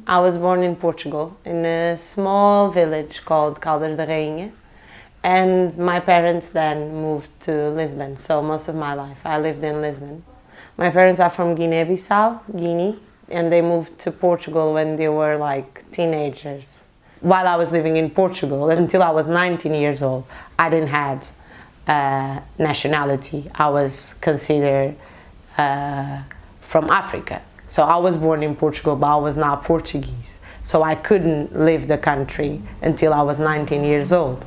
I was born in Portugal, in a small village called Caldas da Rainha. And my parents then moved to Lisbon, so most of my life I lived in Lisbon. My parents are from Guinea-Bissau, Guinea, and they moved to Portugal when they were like teenagers. While I was living in Portugal, until I was 19 years old, I didn't have nationality. I was considered from Africa. So I was born in Portugal, but I was not Portuguese. So I couldn't leave the country until I was 19 years old.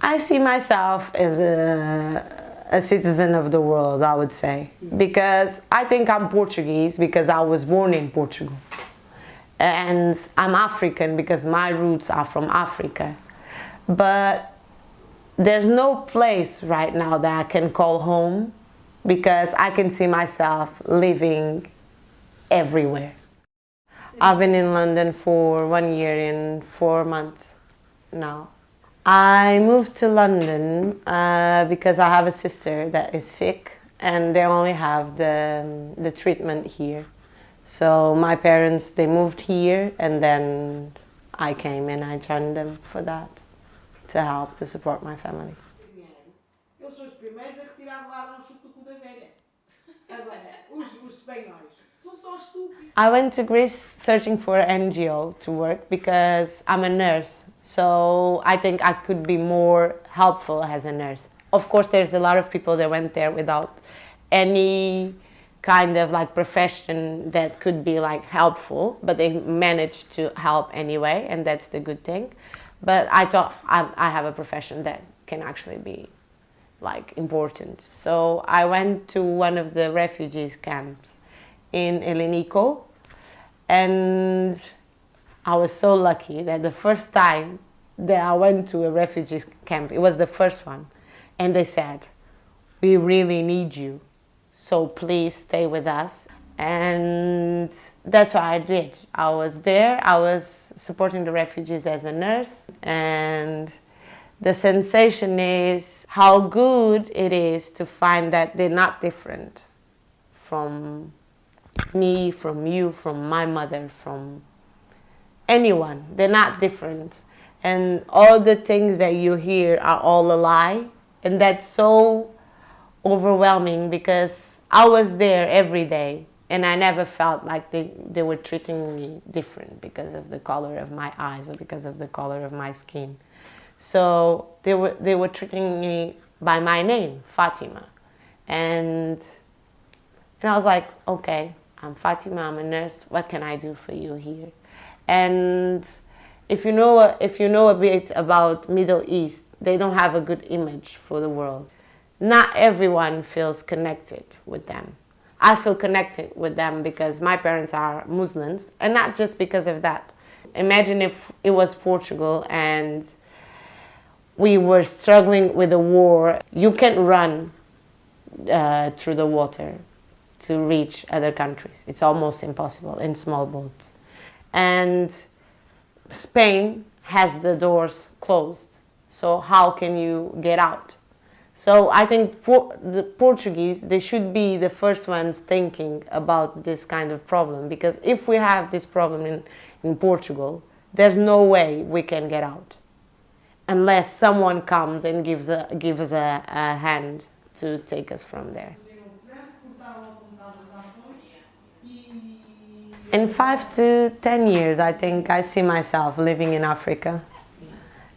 I see myself as a citizen of the world, I would say, because I think I'm Portuguese because I was born in Portugal. And I'm African because my roots are from Africa. But there's no place right now that I can call home because I can see myself living everywhere. I've been in London for 1 year and 4 months now. I moved to London because I have a sister that is sick and they only have the treatment here. So my parents, they moved here and then I came and I joined them for that, to help, to support my family. I went to Greece searching for an NGO to work because I'm a nurse. So I think I could be more helpful as a nurse. Of course, there's a lot of people that went there without any kind of like profession that could be like helpful, but they managed to help anyway, and that's the good thing. But I thought I have a profession that can actually be like important. So I went to one of the refugees camps in Elenico, and I was so lucky that the first time that I went to a refugee camp, it was the first one, and they said, "We really need you, so please stay with us." And that's what I did. I was there, I was supporting the refugees as a nurse, and the sensation is how good it is to find that they're not different from me, from you, from my mother, from anyone. They're not different, and all the things that you hear are all a lie, and that's so overwhelming because I was there every day and I never felt like they were treating me different because of the color of my eyes or because of the color of my skin. So they were treating me by my name, Fátima, and I was like, okay, I'm Fátima, I'm a nurse, what can I do for you here? And if you know a bit about Middle East, they don't have a good image for the world. Not everyone feels connected with them. I feel connected with them because my parents are Muslims, and not just because of that. Imagine if it was Portugal and we were struggling with a war. You can't run through the water to reach other countries. It's almost impossible in small boats. And Spain has the doors closed. So how can you get out? So I think the Portuguese, they should be the first ones thinking about this kind of problem, because if we have this problem in Portugal, there's no way we can get out unless someone comes and gives us a hand to take us from there. In 5 to 10 years, I think I see myself living in Africa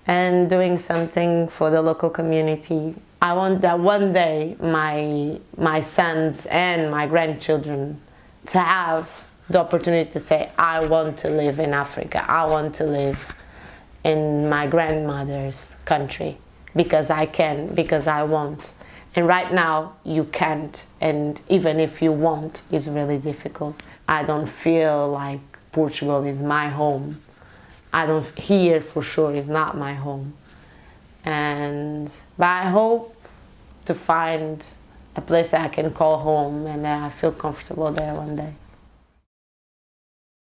and doing something for the local community. I want that one day my sons and my grandchildren to have the opportunity to say, I want to live in Africa, I want to live in my grandmother's country, because I can, because I want. And right now you can't, and even if you want, it's really difficult. I don't feel like Portugal is my home. Here for sure is not my home. But I hope to find a place that I can call home and that I feel comfortable there one day.